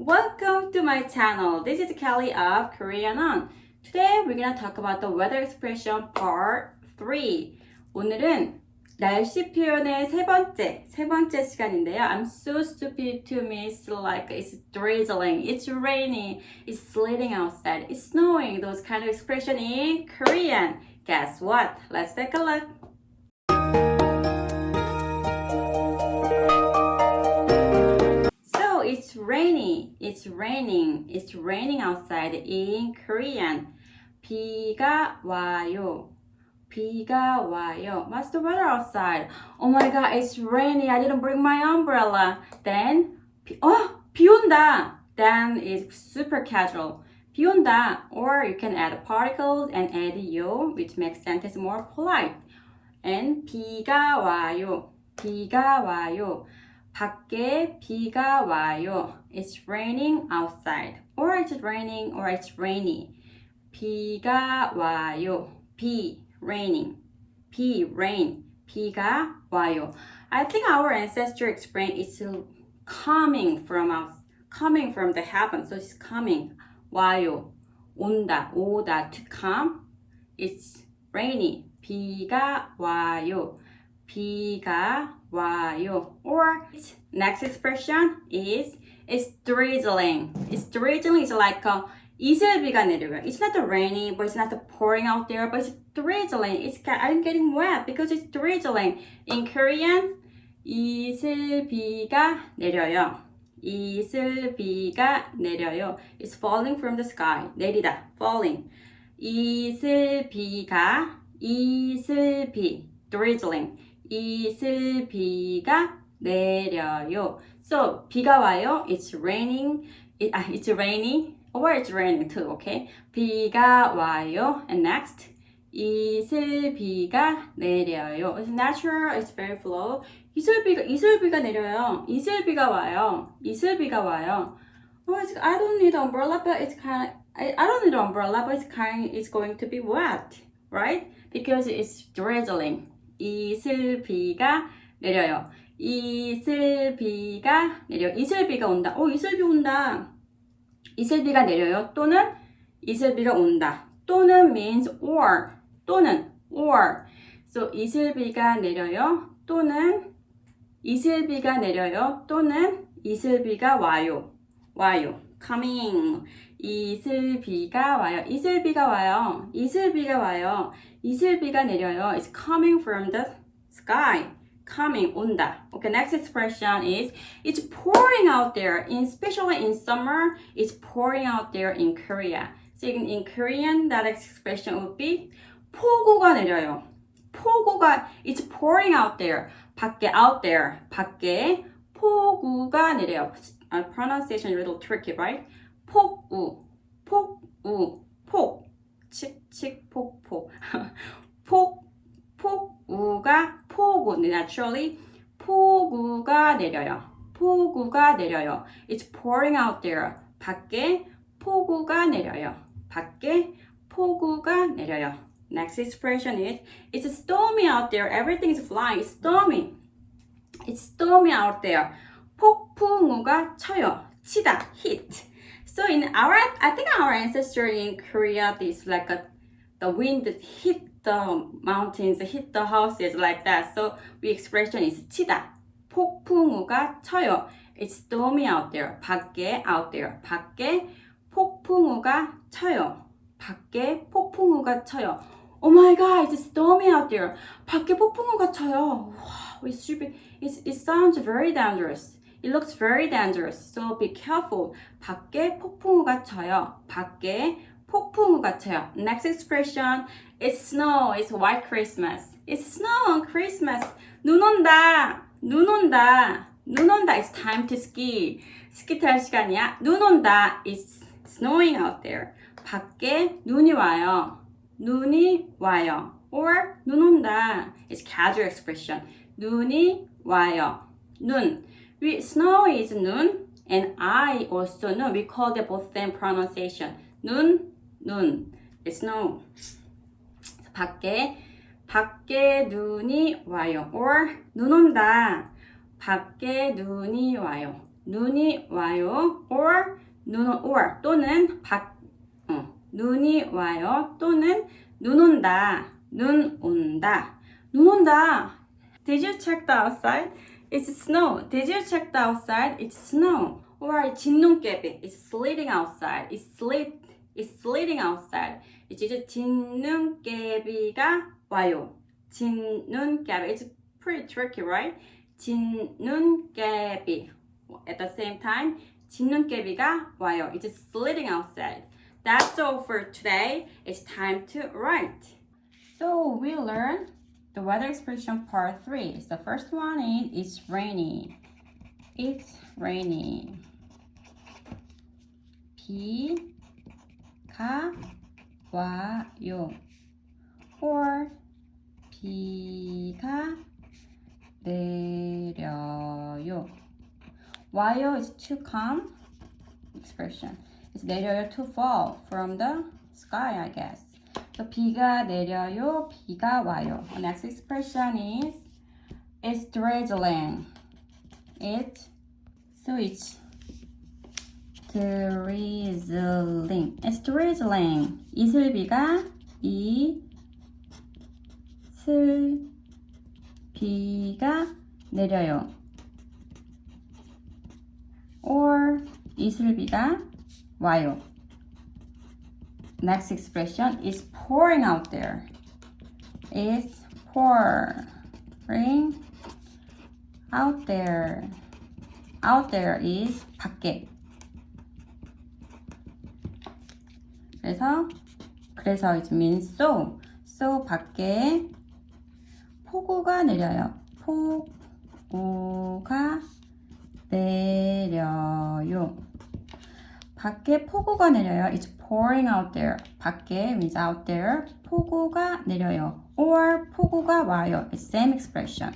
Welcome to my channel. This is Kelly of KoreanON. Today we're gonna talk about the weather expression part 3. 오늘은 날씨 표현의 세 번째 시간인데요. I'm so stupid to miss like it's drizzling, it's raining, it's sleeting outside, it's snowing. Those kind of expression in Korean. Guess what? Let's take a look. It's rainy. It's raining outside in Korean. 비가 와요. What's the weather outside? Oh my god, it's rainy. I didn't bring my umbrella. Then, 비 온다. Then it's super casual. 비 온다. Or you can add particles and add yo, which makes sentence more polite. And 비가 와요. 밖에 비가 와요. It's raining outside. Or it's raining or it's rainy. 비가 와요. Raining. Rain. 비가 와요. I think our ancestor explained it's coming from the heaven. So it's coming. 와요. 오다. To come. It's rainy. 비가 와요. Or next expression is it's drizzling. It's drizzling is like 이슬비가 내려요. It's not raining, but it's not pouring out there, but it's drizzling. I'm getting wet because it's drizzling. In Korean, 이슬비가 내려요. It's falling from the sky. 내리다, falling. drizzling. 이슬비가 내려요. So, 비가 와요. It's raining. It's rainy. Or it's raining too, okay? 비가 와요. And next. 이슬비가 내려요. It's natural. It's very flow. 이슬비가 내려요. 이슬비가 와요. Oh, I don't need an umbrella, but I don't need an umbrella, but it's going to be wet, right? Because it's drizzling. 이슬비가 내려요. 이슬비가 온다. 이슬비 온다. 이슬비가 내려요. 또는 이슬비가 온다. 또는 means or. So 이슬비가 내려요. 또는 이슬비가 와요. Coming. 이슬비가 와요. 이슬비가 내려요. It's coming from the sky. Coming, 온다. Okay, next expression is it's pouring out there. Especially in summer, it's pouring out there in Korea. So in Korean, that expression would be 폭우가 내려요. It's pouring out there. 밖에 폭우가 내려요. Pronunciation is a little tricky, right? 폭우. Naturally, 폭우가 내려요. It's pouring out there. 밖에 폭우가 내려요. Next expression is, it's stormy out there. Everything is flying. It's stormy. It's stormy out there. 폭풍우가 쳐요. 치다. Hit. So I think our ancestor in Korea, it's like the wind hit the mountains, hit the houses like that. So the expression is 치다. 폭풍우가 쳐요. It's stormy out there. 밖에 폭풍우가 쳐요. Oh my god, it's stormy out there. 밖에 폭풍우가 쳐요. Wow, it sounds very dangerous. It looks very dangerous. So be careful. 밖에 폭풍우가 쳐요. Next expression, it's snow. It's white Christmas. It's snow on Christmas. 눈 온다. It's time to ski. 스키 탈 시간이야. 눈 온다. It's snowing out there. 밖에 눈이 와요. Or 눈 온다. It's casual expression. 눈이 와요. Snow is 눈, and I also 눈. We call them both same pronunciation. 눈. It's snow. 밖에 눈이 와요. Or 눈 온다. 밖에 눈이 와요. 눈이 와요. or 또는 눈이 와요. 또는 눈 온다. 눈 온다. 눈 온다. Did you check the outside? It's snow. Did you check the outside? It's snow. Or 진눈깨비. It's sleeting outside. It's sleeting outside. 이제 진눈깨비가 와요. 진눈깨비. It's pretty tricky, right? 진눈깨비. At the same time, 진눈깨비가 와요. It's sleeting outside. That's all for today. It's time to write. So we learned the weather expression part 3. The first one is it's rainy. It's rainy. 비가 와요. or 비가 내려요. 와요 is to come expression. It's 내려요 to fall from the sky, I guess. So 비가 내려요, 비가 와요. The next expression is it's drizzling. It's drizzling. It's drizzling. 이슬비가 이슬비가 내려요. or 이슬비가 와요. Next expression is pouring out there. It's pouring out there. Out there is 밖에. 그래서 it means so. So 밖에 폭우가 내려요. 폭우가 내려요. 밖에 폭우가 내려요. It's pouring out there. 밖에 means out there. 폭우가 내려요. or 폭우가 와요. It's same expression.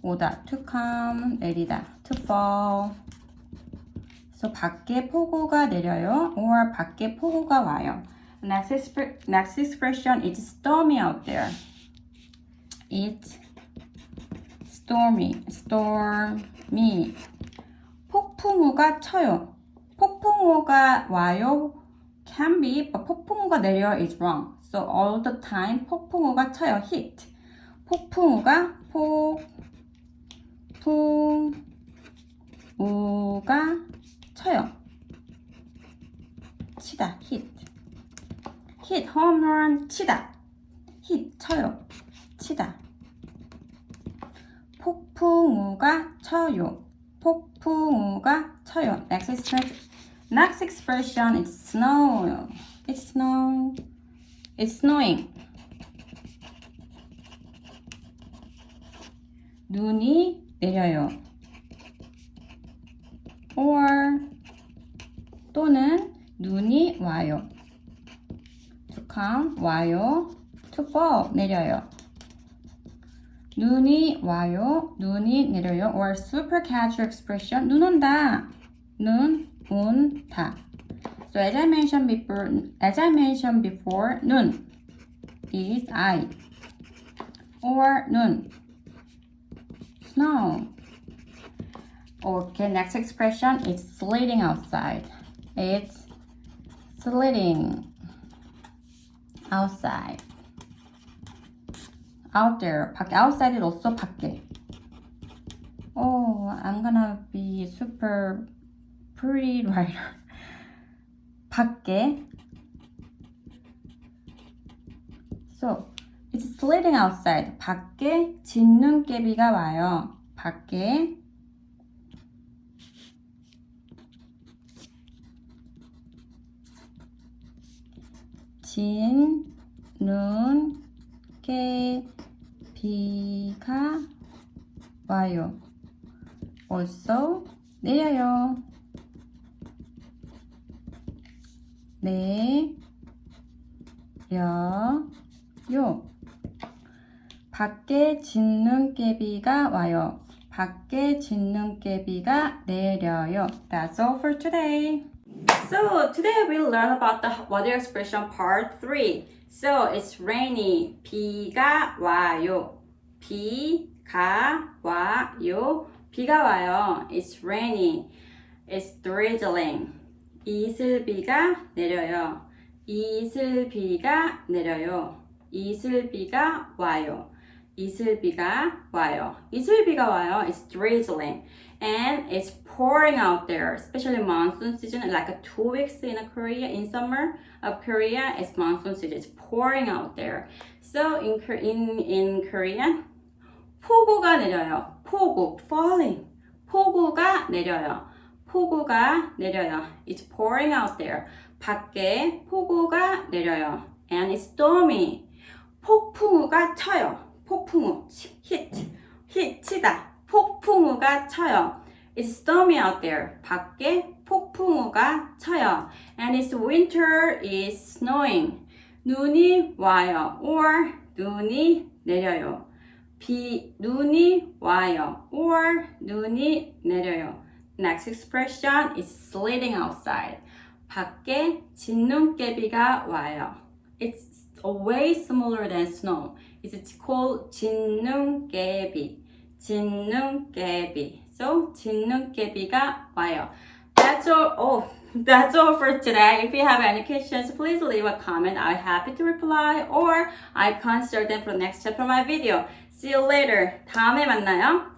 오다, to come, 내리다, to fall. So 밖에 폭우가 내려요. or 밖에 폭우가 와요. Next expression is stormy out there. It's stormy. 폭풍우가 쳐요. 폭풍우가 와요 can be, but 폭풍우가 내려요 is wrong. So all the time 폭풍우가 쳐요. hit. 폭풍우가 쳐요. 치다. hit. hit home run 치다. hit 쳐요. 치다. 폭풍우가 쳐요. 폭풍우가 쳐요. Next expression is snow. It's snowing. 눈이 내려요. or 또는 눈이 와요. to come 와요. to fall 내려요. 눈이 와요. 눈이 내려요. or super casual expression 눈 온다. 눈 온다. So as I mentioned before, 눈 is eye. or 눈 snow. Okay, next expression is sleeting outside. It's sleeting outside. Out there. 밖에. outside is also 밖에. Oh, I'm gonna be super pretty writer. 밖에. So, it's sleeting outside. 밖에 진눈깨비가 와요. 밖에 진눈깨비가 와요. also 내려요. 내려요. 밖에 진눈깨비가 와요. 밖에 진눈깨비가 내려요. That's all for today. So today we'll learn about the weather expression part 3. So it's rainy. 비가 와요. 비가 와요. 비가 와요. It's rainy. It's drizzling. 이슬비가 내려요. 이슬비가 내려요. 이슬비가 와요. 이슬비가 와요. 이슬비가 와요. It's drizzling. And it's pouring out there, especially monsoon season, like 2 weeks in Korea, in summer of Korea, it's monsoon season. It's pouring out there. So in Korean, 폭우가 내려요. 폭우, falling. 폭우가 내려요. 폭우가 내려요. It's pouring out there. 밖에 폭우가 내려요. And it's stormy. 폭풍우가 쳐요. 폭풍우, hit, 치다. 폭풍우가 쳐요. It's stormy out there. 밖에 폭풍우가 쳐요. And it's winter is snowing. 눈이 와요. Or 눈이 내려요. 눈이 와요. Or 눈이 내려요. Next expression is sleeting outside. 밖에 진눈깨비가 와요. It's way smaller than snow. It's called 진눈깨비. 진눈깨비. So 진눈깨비가 와요. That's all. Oh, that's all for today. If you have any questions, please leave a comment. I'm happy to reply or I consider them for the next chapter of my video. See you later. 다음에 만나요.